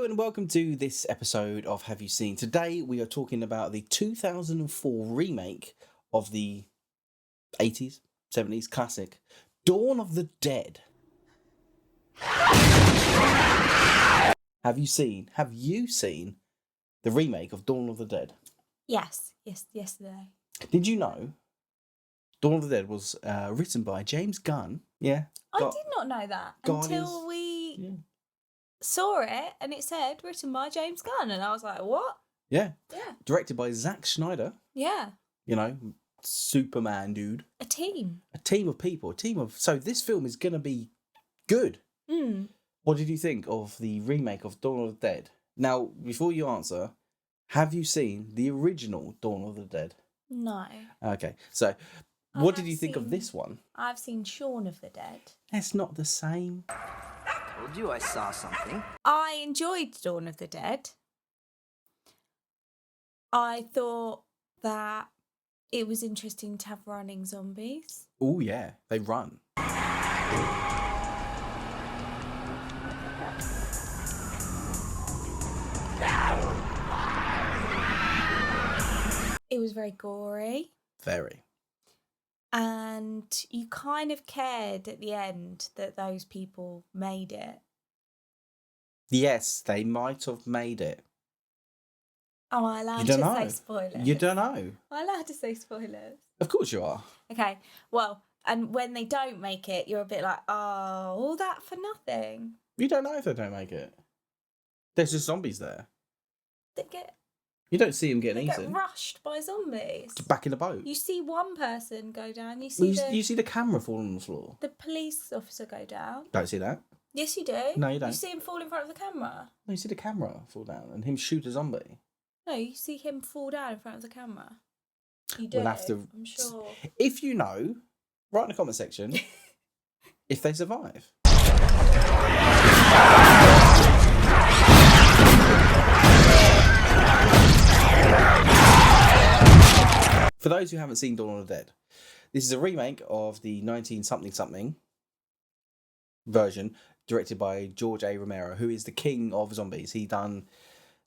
Hello and welcome to this episode of Have You Seen? Today we are talking about the 2004 remake of the 80s, 70s classic, Dawn of the Dead. Have you seen the remake of Dawn of the Dead? Yes, yesterday. Did you know Dawn of the Dead was written by James Gunn? Yeah. I did not know that until we saw it and it said written by James Gunn, and I was like, what? Yeah. Yeah. Directed by Zack Snyder. Yeah. You know, Superman dude. A team. A team of people. So this film is going to be good. Mm. What did you think of the remake of Dawn of the Dead? Now, before you answer, have you seen the original Dawn of the Dead? No. Okay, so what did you think of this one? I've seen Shaun of the Dead. It's not the same. Told you I saw something. I enjoyed Dawn of the Dead. I thought that it was interesting to have running zombies. Oh yeah, they run. It was very gory. Very. And you kind of cared at the end that those people made it. Yes, they might have made it. Am I allowed You to don't say know. spoilers? You don't know. Am I allowed to say spoilers? Of course you are. Okay, well, and when they don't make it, you're a bit like, oh, all that for nothing. You don't know if they don't make it. There's just zombies there. They get You don't see them getting get eaten. rushed by zombies. Back in the boat. You see one person go down. You see You see the camera fall on the floor. the police officer go down. Don't see that. Yes, you do. No, you don't. You see him fall in front of the camera. No, you see the camera fall down and him shoot a zombie. No, you see him fall down in front of the camera. You do. We'll have to. I'm sure. If you know, write in the comment section if they survive. For those who haven't seen Dawn of the Dead, this is a remake of the 19-something version directed by George A. Romero, who is the king of zombies. He done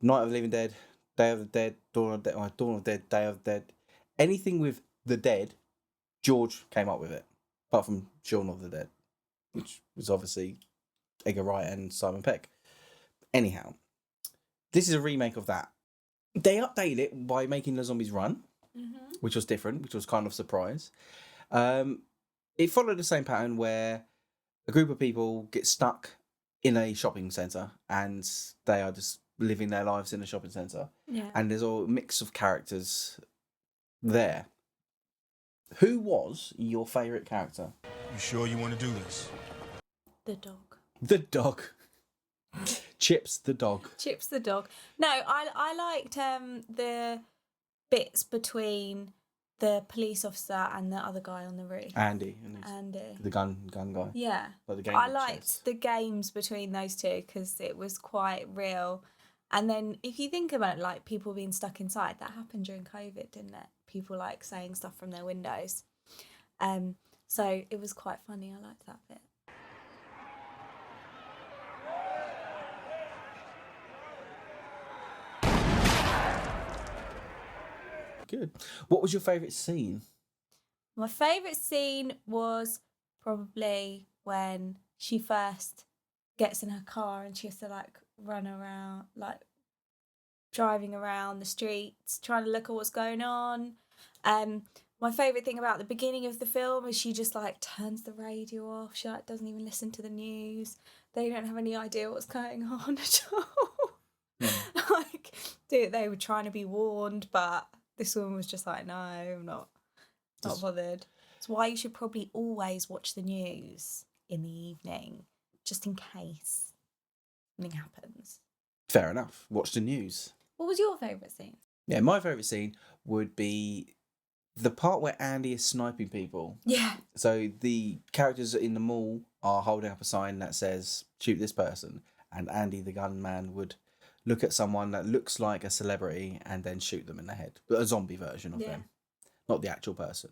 Night of the Living Dead, Day of the Dead, Dawn of the Dead, Day of the Dead. Anything with the dead, George came up with it, apart from Shaun of the Dead, which was obviously Edgar Wright and Simon Pegg. Anyhow, this is a remake of that. They updated it by making the zombies run, which was different, which was kind of a surprise. It followed the same pattern where a group of people get stuck in a shopping centre and they are just living their lives in a shopping centre. Yeah. And there's a mix of characters there. Who was your favourite character? You sure you want to do this? The dog. The dog. Chips the dog. Chips the dog. No, I liked the bits between the police officer and the other guy on the roof. Andy. Andy. The gun guy. Yeah. Like the game I of liked chess. the games between those two because it was quite real. And then if you think about it, like people being stuck inside, that happened during COVID, didn't it? People like saying stuff from their windows. So it was quite funny. I liked that bit. Good. What was your favourite scene? My favourite scene was probably when she first gets in her car and she has to like run around, like driving around the streets, trying to look at what's going on. My favourite thing about the beginning of the film is she just like turns the radio off. She like doesn't even listen to the news. They don't have any idea what's going on at all. Like, dude, they were trying to be warned, but this woman was just like, no, I'm not bothered. It's why you should probably always watch the news in the evening, just in case something happens. Fair enough. Watch the news. What was your favourite scene? Yeah, my favourite scene would be the part where Andy is sniping people. Yeah. So the characters in the mall are holding up a sign that says, shoot this person. And Andy, the gunman, would look at someone that looks like a celebrity and then shoot them in the head. But a zombie version of them. Not the actual person.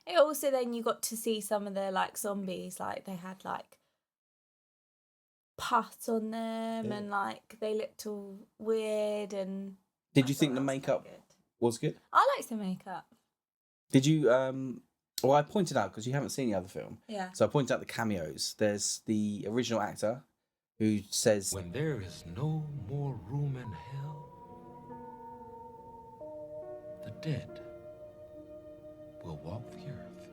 It also then you got to see some of the like zombies, like they had like pus on them and like they looked all weird. And Did I you thought think the that was quite makeup good. was good? I liked the makeup. Did you well, I pointed out, because you haven't seen the other film, Yeah. so I pointed out the cameos. There's the original actor who says, When there is no more room in hell, the dead will walk the earth.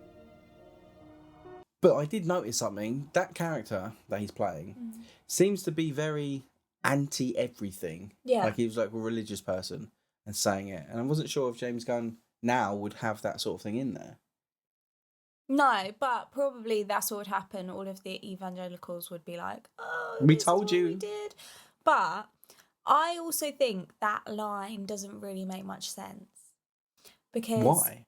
but I did notice something. That character that he's playing seems to be very anti everything. Yeah. Like he was like a religious person and saying it. And I wasn't sure if James Gunn now would have that sort of thing in there. No, but probably that's what would happen. All of the evangelicals would be like, "Oh, We this told is what you." we did." But I also think that line doesn't really make much sense because Why?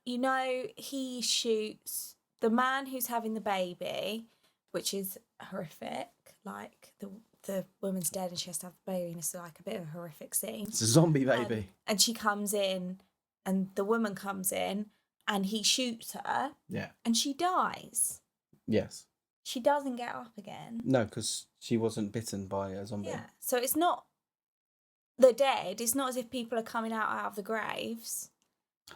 he shoots the man who's having the baby, which is horrific. Like the woman's dead and she has to have the baby, and it's like a bit of a horrific scene. It's a zombie baby. And she comes in, and the woman comes in, and he shoots her, Yeah. and she dies. Yes. She doesn't get up again. No, because she wasn't bitten by a zombie. Yeah. So it's not the dead. It's not as if people are coming out of the graves.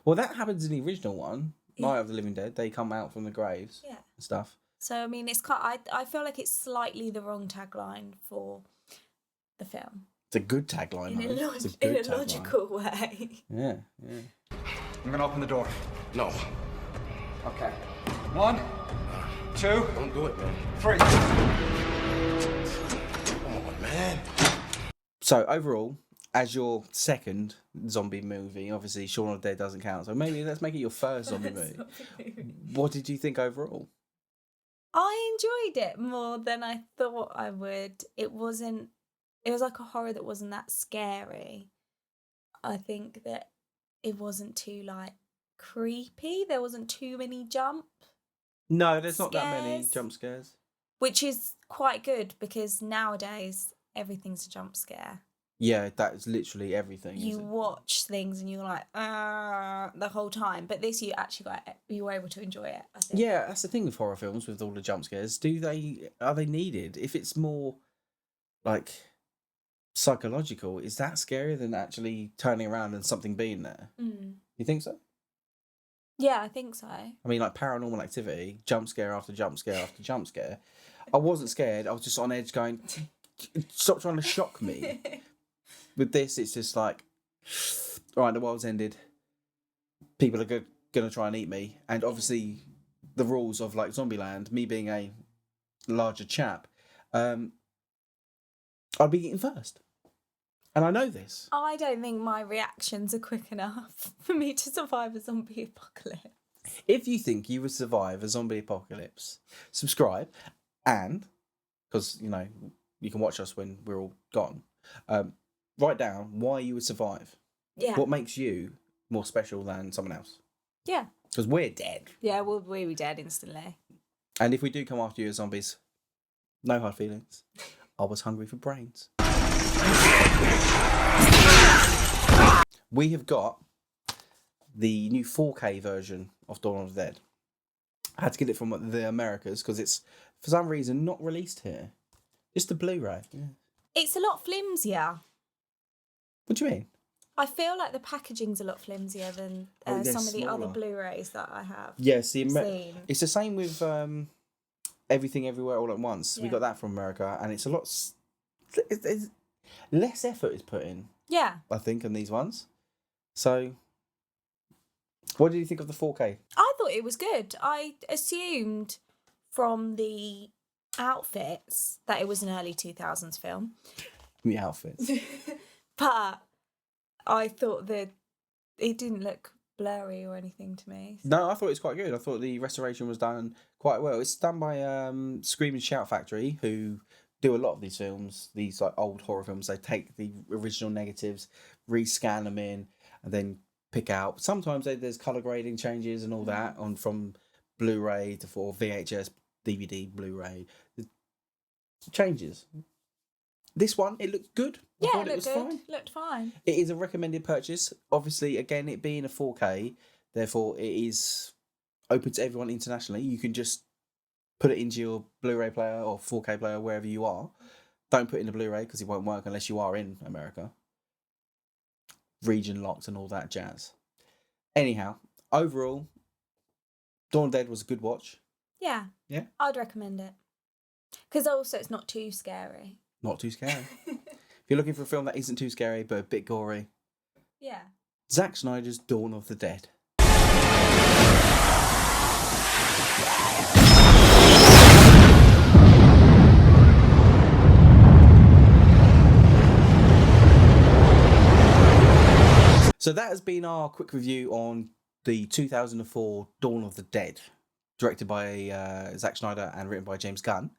Well, that happens in the original one, Yeah. Night of the Living Dead. They come out from the graves Yeah. and stuff. So I mean, I feel like it's slightly the wrong tagline for the film It's a good tagline. in though. a, It's a in good a tagline. logical way. Yeah, yeah. I'm gonna open the door. No, Okay. 1, 2, don't do it, man. 3. Come on, man. So overall, as your second zombie movie, obviously Shaun of the Dead doesn't count. So maybe let's make it your first zombie movie. What did you think overall? I enjoyed it more than I thought I would. It was like a horror that wasn't that scary. I think that it wasn't too like creepy. There wasn't too many No, there's not that many Scares. jump scares. which is quite good because nowadays everything's a jump scare. Yeah, that is literally everything. You isn't it? watch things and you're like, the whole time. But this, you were able to enjoy it, I think. Yeah, that's the thing with horror films with all the jump scares. Are they needed? If it's more like psychological, is that scarier than actually turning around and something being there? Mm. You think so? Yeah, I think so. I mean, like Paranormal Activity, jump scare after jump scare after jump scare. I wasn't scared. I was just on edge going, stop trying to shock me. With this, it's just like, all right, the world's ended. People are going to try and eat me. And obviously, the rules of like Zombieland, me being a larger chap, I'd be eaten first. And I know this. I don't think my reactions are quick enough for me to survive a zombie apocalypse. If you think you would survive a zombie apocalypse, subscribe. And, because, you know, you can watch us when we're all gone, write down why you would survive. Yeah. What makes you more special than someone else? Yeah. Because we're dead. Yeah, we'll be dead instantly. And if we do come after you as zombies, no hard feelings. I was hungry for brains. We have got the new 4K version of Dawn of the Dead. I had to get it from the Americas because it's, for some reason, not released here. Just the Blu-ray. Yeah. It's a lot flimsier. What do you mean? I feel like the packaging's a lot flimsier than Oh, they're some of the other smaller. Blu-rays that I have. Yes, seen. it's the same with Everything Everywhere All at Once. We Yeah. got that from America, and it's a lot. It's less effort is put in, Yeah. I think, in these ones. So, what did you think of the 4K? I thought it was good. I assumed from the outfits that it was an early 2000s film. The outfits. But I thought that it didn't look blurry or anything to me. No, I thought it was quite good. I thought the restoration was done quite well. It's done by Scream and Shout Factory, who do a lot of these films, these like old horror films. They take the original negatives, rescan them in, and then pick out. Sometimes there's color grading changes and all that on from Blu-ray to for VHS, DVD, Blu-ray. It changes. This one, it looked good. I Yeah, thought it looked good. fine. Looked fine. It is a recommended purchase. Obviously, again, it being a 4K, therefore it is open to everyone internationally. You can just put it into your Blu-ray player or 4K player wherever you are. Don't put in the Blu-ray because it won't work unless you are in America. Region locked and all that jazz. Anyhow, overall, Dawn of the Dead was a good watch. Yeah. Yeah? I'd recommend it. Because also it's not too scary. Not too scary. If you're looking for a film that isn't too scary but a bit gory, Yeah. Zack Snyder's Dawn of the Dead. So that has been our quick review on the 2004 Dawn of the Dead, directed by Zack Snyder and written by James Gunn.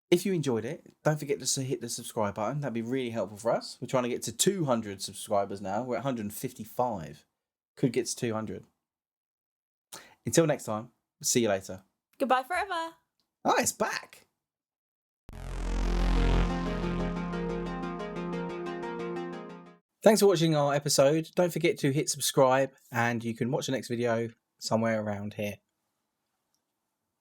If you enjoyed it, don't forget to hit the subscribe button. That'd be really helpful for us. We're trying to get to 200 subscribers now. We're at 155. Could get to 200. Until next time, see you later. Goodbye forever. Oh, it's back. Thanks for watching our episode. Don't forget to hit subscribe and you can watch the next video somewhere around here.